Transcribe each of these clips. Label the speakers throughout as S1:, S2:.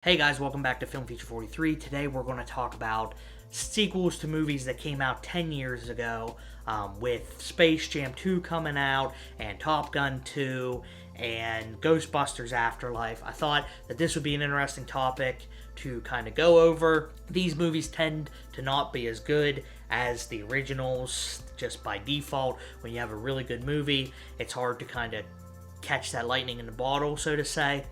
S1: Hey guys, welcome back to Film Feature 43. Today we're going to talk about sequels to movies that came out 10 years ago, with Space Jam 2 coming out, and Top Gun 2, and Ghostbusters Afterlife. I thought that this would be an interesting topic to kind of go over. These movies tend to not be as good as the originals, just by default. When you have a really good movie, it's hard to kind of catch that lightning in the bottle, so to say.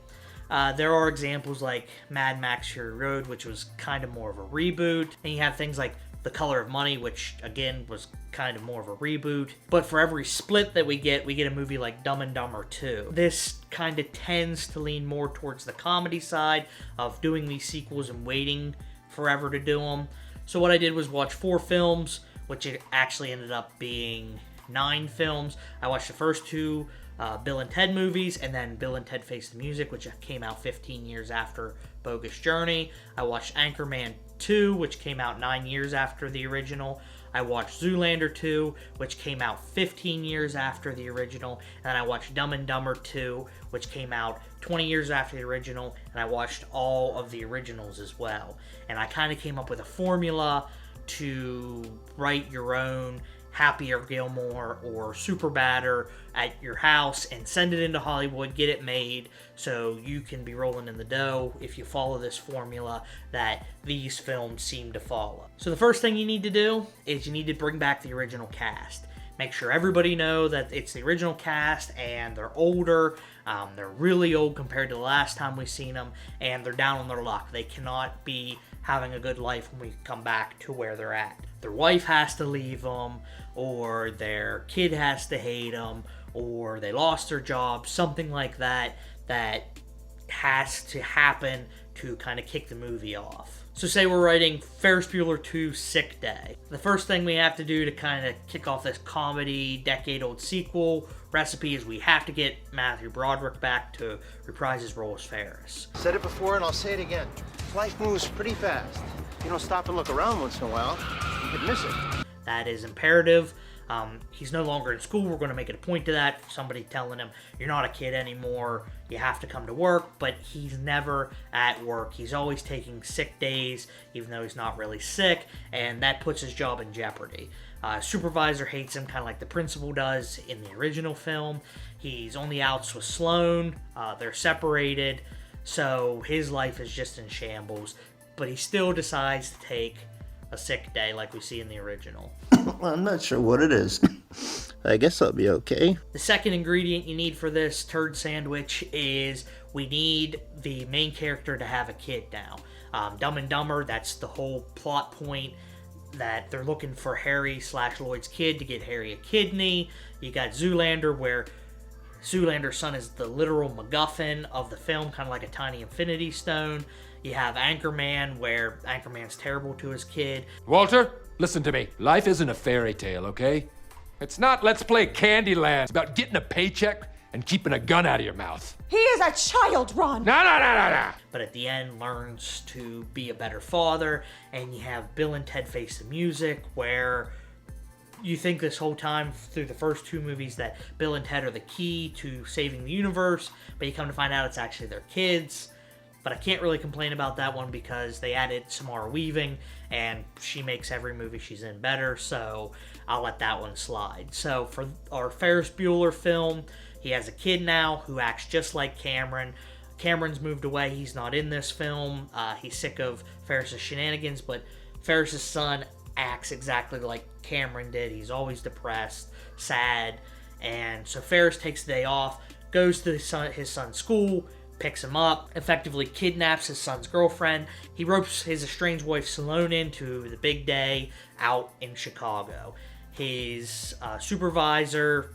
S1: There are examples like Mad Max Fury Road, which was kind of more of a reboot. And you have things like The Color of Money, which again was kind of more of a reboot. But for every split that we get a movie like Dumb and Dumber 2. This kind of tends to lean more towards the comedy side of doing these sequels and waiting forever to do them. So what I did was watch 4 films, which it actually ended up being 9 films. I watched the first 2 Bill and Ted movies, and then Bill and Ted Face the Music, which came out 15 years after Bogus Journey. I watched Anchorman 2, which came out 9 years after the original. I watched Zoolander 2, which came out 15 years after the original. And then I watched Dumb and Dumber 2, which came out 20 years after the original. And I watched all of the originals as well. And I kind of came up with a formula to write your own Happier Gilmore or Superbad at your house and send it into Hollywood, get it made, so you can be rolling in the dough if you follow this formula that these films seem to follow. So the first thing you need to do is you need to bring back the original cast. Make sure everybody know that it's the original cast and they're older. They're really old compared to the last time we've seen them, and they're down on their luck. They cannot be having a good life when we come back to where they're at. Their wife has to leave them, or their kid has to hate them, or they lost their job, something like that has to happen to kind of kick the movie off. So say we're writing Ferris Bueller 2 Sick Day. The first thing we have to do to kind of kick off this comedy, decade-old sequel recipe is we have to get Matthew Broderick back to reprise his role as Ferris.
S2: Said it before and I'll say it again. Life moves pretty fast. If you don't stop and look around once in a while, you could miss it.
S1: That is imperative. He's no longer in school. We're going to make it a point to that. Somebody telling him, you're not a kid anymore. You have to come to work. But he's never at work. He's always taking sick days, even though he's not really sick. And that puts his job in jeopardy. Supervisor hates him, kind of like the principal does in the original film. He's on the outs with Sloane. They're separated. So his life is just in shambles. But he still decides to take a sick day like we see in the original.
S3: I'm not sure what it is. I guess I'll be okay.
S1: The second ingredient you need for this turd sandwich is we need the main character to have a kid now. Dumb and Dumber, that's the whole plot point, that they're looking for Harry/Lloyd's kid to get Harry a kidney. You got Zoolander, where Zoolander's son is the literal MacGuffin of the film, kind of like a tiny infinity stone. You have Anchorman, where Anchorman's terrible to his kid.
S4: Walter, listen to me. Life isn't a fairy tale, okay? It's not Let's Play Candyland. It's about getting a paycheck and keeping a gun out of your mouth.
S5: He is a child, Ron.
S4: No.
S1: But at the end learns to be a better father. And you have Bill and Ted Face the Music, where you think this whole time through the first 2 movies that Bill and Ted are the key to saving the universe, but you come to find out it's actually their kids. But I can't really complain about that one because they added Samara Weaving, and she makes every movie she's in better, so I'll let that one slide. So for our Ferris Bueller film, he has a kid now who acts just like Cameron. Cameron's moved away. He's not in this film. He's sick of Ferris's shenanigans, but Ferris's son acts exactly like Cameron did. He's always depressed, sad, and so Ferris takes the day off, goes to his son's school, picks him up, effectively kidnaps his son's girlfriend. He ropes his estranged wife Sloane into the big day out in Chicago. His supervisor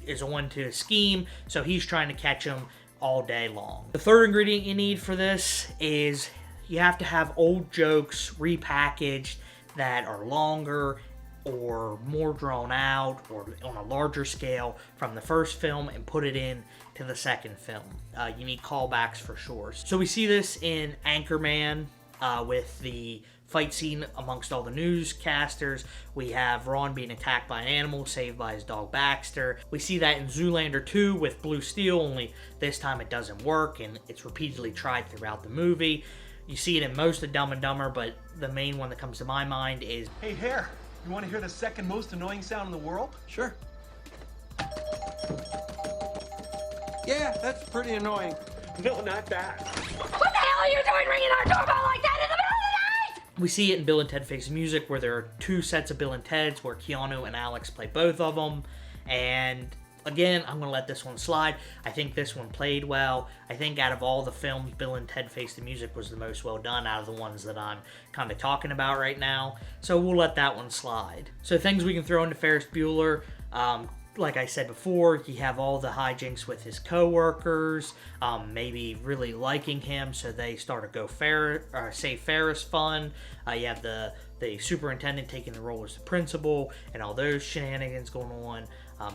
S1: is on to his scheme, so he's trying to catch him all day long. The third ingredient you need for this is you have to have old jokes repackaged that are longer or more drawn out or on a larger scale from the first film and put it in to the second film. You need callbacks for sure. So we see this in Anchorman with the fight scene amongst all the newscasters. We have Ron being attacked by an animal, saved by his dog Baxter. We see that in Zoolander 2 with Blue Steel, only this time it doesn't work, and it's repeatedly tried throughout the movie. You see it in most of Dumb and Dumber, but the main one that comes to my mind is...
S5: Hey, Hare, you want to hear the second most annoying sound in the world?
S6: Sure. Yeah, that's pretty annoying.
S5: No, not that.
S7: What the hell are you doing ringing our doorbell like that in the middle of the night?
S1: We see it in Bill and Ted Face the Music, where there are two sets of Bill and Teds, where Keanu and Alex play both of them. And again, I'm going to let this one slide. I think this one played well. I think out of all the films, Bill and Ted Face the Music was the most well done out of the ones that I'm kind of talking about right now. So we'll let that one slide. So things we can throw into Ferris Bueller. Like I said before, you have all the hijinks with his co-workers, maybe really liking him, so they start to go Save Ferris fun. You have the superintendent taking the role as the principal, and all those shenanigans going on.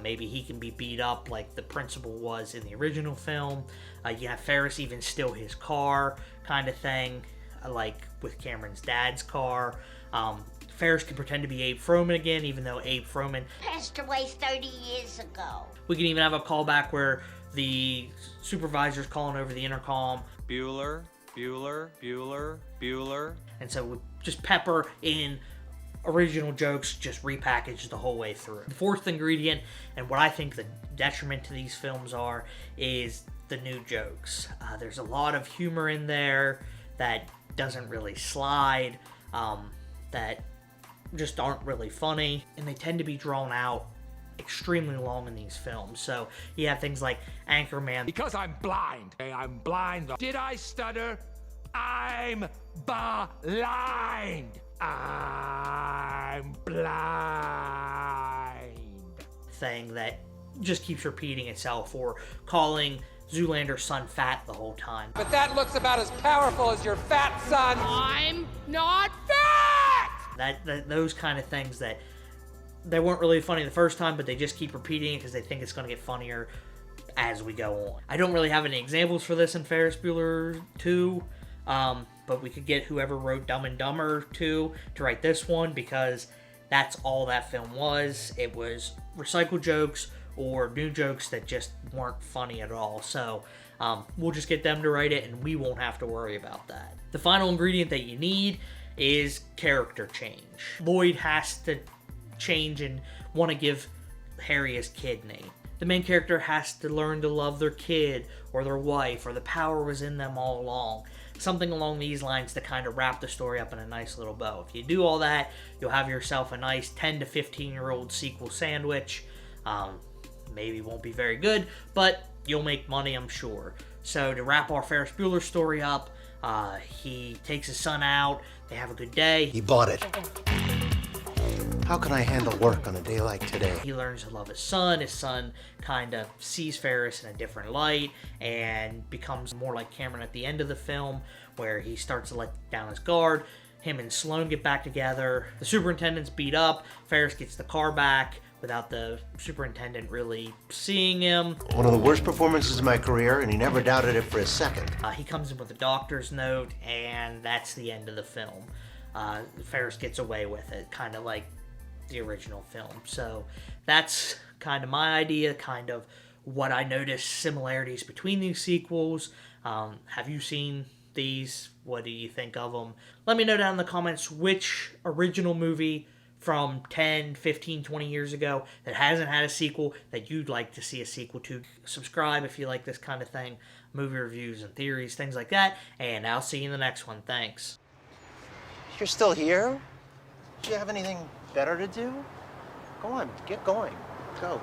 S1: Maybe he can be beat up like the principal was in the original film. You have Ferris even steal his car, kind of thing, like with Cameron's dad's car. Ferris can pretend to be Abe Froman again, even though Abe Froman
S7: Passed away 30 years ago.
S1: We can even have a callback where the supervisor's calling over the intercom.
S6: Bueller, Bueller, Bueller, Bueller.
S1: And so we just pepper in original jokes, just repackaged the whole way through. The fourth ingredient, and what I think the detriment to these films are, is the new jokes. There's a lot of humor in there that doesn't really slide, that just aren't really funny, and they tend to be drawn out extremely long in these films. So you have things like Anchorman.
S4: Because I'm blind. Okay, I'm blind. Did I stutter? I'm blind. I'm blind.
S1: Thing that just keeps repeating itself, or calling Zoolander's son fat the whole time.
S8: But that looks about as powerful as your fat son. I'm not fat!
S1: Those kind of things that they weren't really funny the first time, but they just keep repeating it because they think it's going to get funnier as we go on. I don't really have any examples for this in Ferris Bueller 2, but we could get whoever wrote Dumb and Dumber 2 to write this one, because that's all that film was. It was recycled jokes or new jokes that just weren't funny at all. So we'll just get them to write it, and we won't have to worry about that. The final ingredient that you need is character change. Lloyd has to change and want to give Harry his kid name. The main character has to learn to love their kid or their wife, or the power was in them all along. Something along these lines to kind of wrap the story up in a nice little bow. If you do all that, you'll have yourself a nice 10 to 15-year-old sequel sandwich. Maybe won't be very good, but you'll make money, I'm sure. So to wrap our Ferris Bueller story up, he takes his son out, they have a good day.
S2: He bought it. How can I handle work on a day like today?
S1: He learns to love his son kind of sees Ferris in a different light, and becomes more like Cameron at the end of the film, where he starts to let down his guard. Him and Sloane get back together. The superintendent's beat up. Ferris gets the car back without the superintendent really seeing him.
S2: One of the worst performances of my career, and he never doubted it for a second.
S1: He comes in with a doctor's note, and that's the end of the film. Ferris gets away with it, kind of like the original film. So that's kind of my idea, kind of what I noticed similarities between these sequels. Have you seen these? What do you think of them? Let me know down in the comments which original movie from 10, 15, 20 years ago that hasn't had a sequel that you'd like to see a sequel to. Subscribe if you like this kind of thing, movie reviews and theories, things like that, and I'll see you in the next one. Thanks.
S2: You're still here? Do you have anything better to do? Go on, get going. Go.